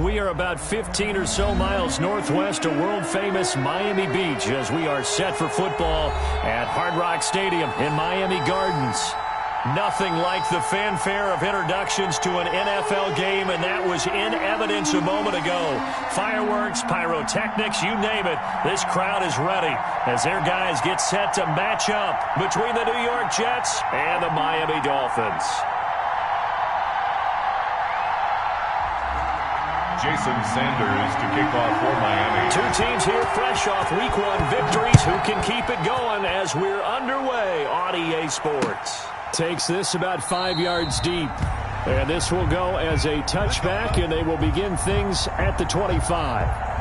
We are about 15 or so miles northwest of world-famous Miami Beach as we are set for football at Hard Rock Stadium in Miami Gardens. Nothing like the fanfare of introductions to an NFL game, and that was in evidence a moment ago. Fireworks, pyrotechnics, you name it. This crowd is ready as their guys get set to match up between the New York Jets and the Miami Dolphins. Jason Sanders to kick off for Miami. Two teams here fresh off Week 1 victories. Who can keep it going as we're underway on EA Sports? Takes this about 5 yards deep. And this will go as a touchback, and they will begin things at the 25.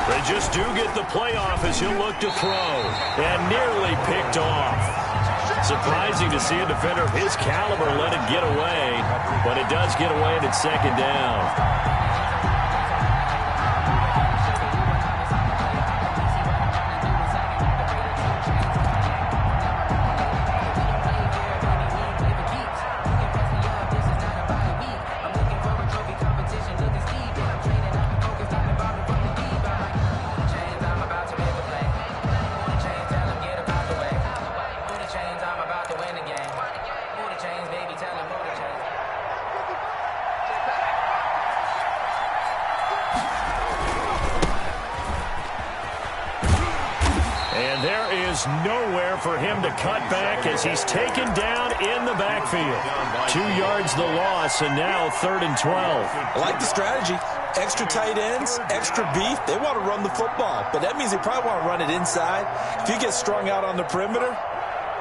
They just do get the playoff as he'll look to throw. And nearly picked off. Surprising to see a defender of his caliber let it get away. But it does get away and it's second down. And there is nowhere for him to cut back as he's taken down in the backfield. 2 yards the loss, and now 3rd and 12. I like the strategy. Extra tight ends, extra beef. They want to run the football, but that means they probably want to run it inside. If you get strung out on the perimeter,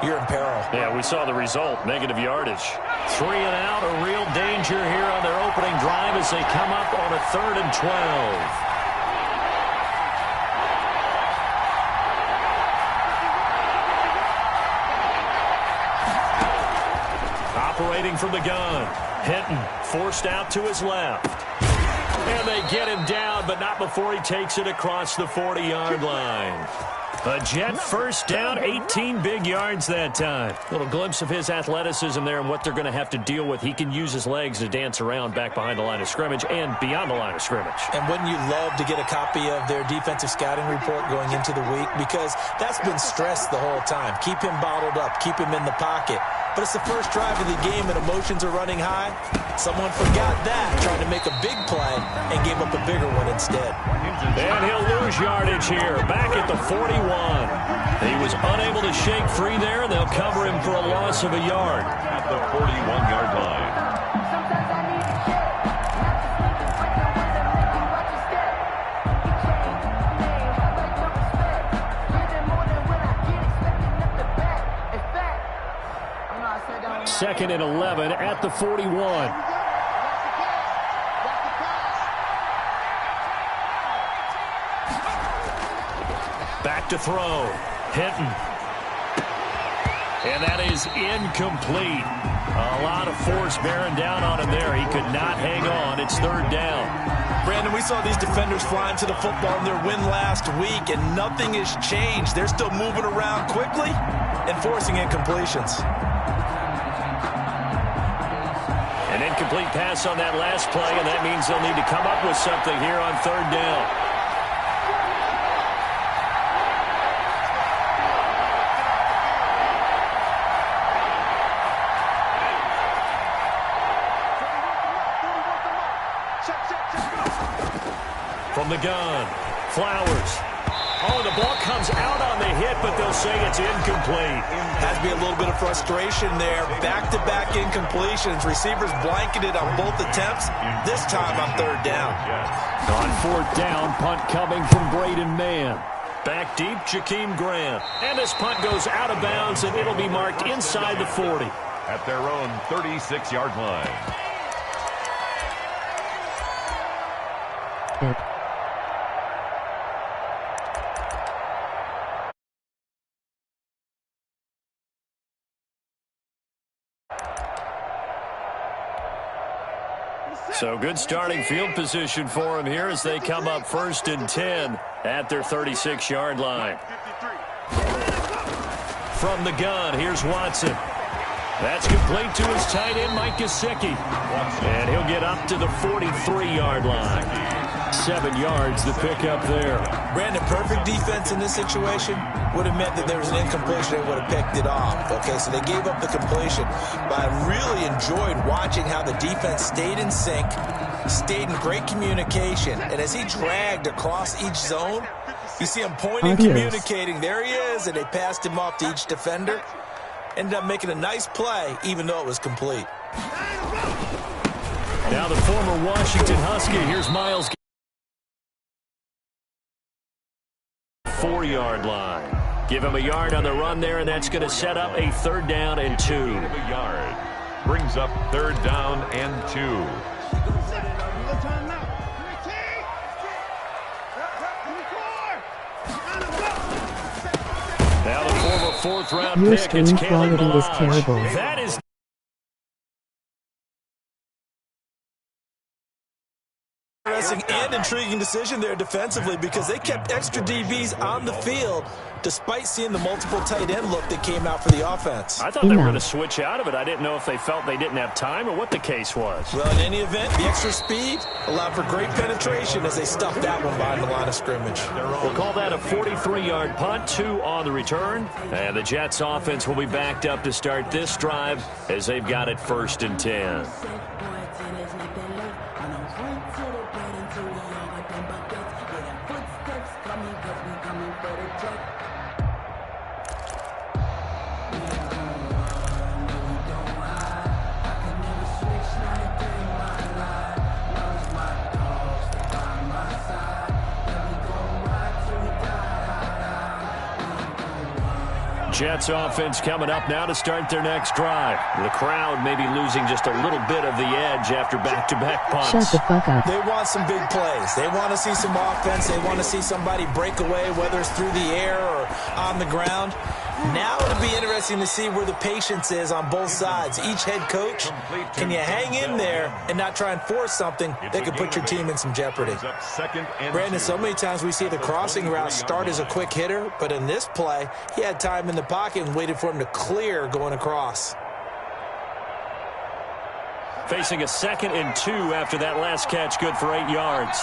you're in peril. Yeah, we saw the result, negative yardage. 3 and out, a real danger here on their opening drive as they come up on a 3rd and 12. Operating from the gun. Hinton forced out to his left. And they get him down, but not before he takes it across the 40-yard line. A Jet first down, 18 big yards that time. Little glimpse of his athleticism there and what they're going to have to deal with. He can use his legs to dance around back behind the line of scrimmage and beyond the line of scrimmage. And wouldn't you love to get a copy of their defensive scouting report going into the week? Because that's been stressed the whole time. Keep him bottled up. Keep him in the pocket. But it's the first drive of the game and emotions are running high. Someone forgot that, trying to make a big play and gave up a bigger one instead. And he'll lose yardage here, back at the 41. He was unable to shake free there, and they'll cover him for a loss of a yard. At the 41-yard line. Second and 11 at the 41. Back to throw. Hinton. And that is incomplete. A lot of force bearing down on him there. He could not hang on. It's 3rd down. Brandon, we saw these defenders flying to the football in their win last week, and nothing has changed. They're still moving around quickly and forcing incompletions. An incomplete pass on that last play, and that means they'll need to come up with something here on 3rd down. From the gun, Flowers. Oh, the ball comes out on the hit, but they'll say it's incomplete. Has to be a little bit of frustration there. Back-to-back incompletions. Receivers blanketed on both attempts. This time on 3rd down. On 4th down, punt coming from Braden Mann. Back deep, Jakeem Grant. And this punt goes out of bounds, and it'll be marked inside the 40. At their own 36-yard line. So good starting field position for him here as they come up 1st and 10 at their 36-yard line. From the gun, here's Watson. That's complete to his tight end, Mike Gesicki. And he'll get up to the 43-yard line. 7 yards to pick up there. Brandon, perfect defense in this situation would have meant that there was an incompletion. They would have picked it off. Okay, so they gave up the completion. But I really enjoyed watching how the defense stayed in sync, stayed in great communication. And as he dragged across each zone, you see him pointing, communicating. There he is, and they passed him off to each defender. Ended up making a nice play, even though it was complete. Now the former Washington Husky. Here's Miles. 4-yard line. Give him a yard on the run there, and that's going to set up a 3rd down and 2. A yard. Brings up 3rd down and 2. Now the former 4th-round pick. It's Caleb Balazs. That is interesting and intriguing decision there defensively because they kept extra DBs on the field despite seeing the multiple tight end look that came out for the offense. I thought they were going to switch out of it. I didn't know if they felt they didn't have time or what the case was. Well, in any event, the extra speed allowed for great penetration as they stuffed that one behind the line of scrimmage. We'll call that a 43-yard punt, 2 on the return. And the Jets offense will be backed up to start this drive as they've got it 1st and 10. Jets offense coming up now to start their next drive. The crowd may be losing just a little bit of the edge after back-to-back punts. Shut the fuck up. They want some big plays. They want to see some offense. They want to see somebody break away, whether it's through the air or on the ground. Now it'll be interesting to see where the patience is on both sides. Each head coach, can you hang in there and not try and force something that could put your team in some jeopardy? Brandon, so many times we see the crossing route start as a quick hitter, but in this play, he had time in the pocket and waited for him to clear going across. Facing a 2nd and 2 after that last catch, good for 8 yards.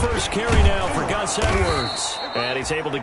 First carry now for Gus Edwards. And he's able to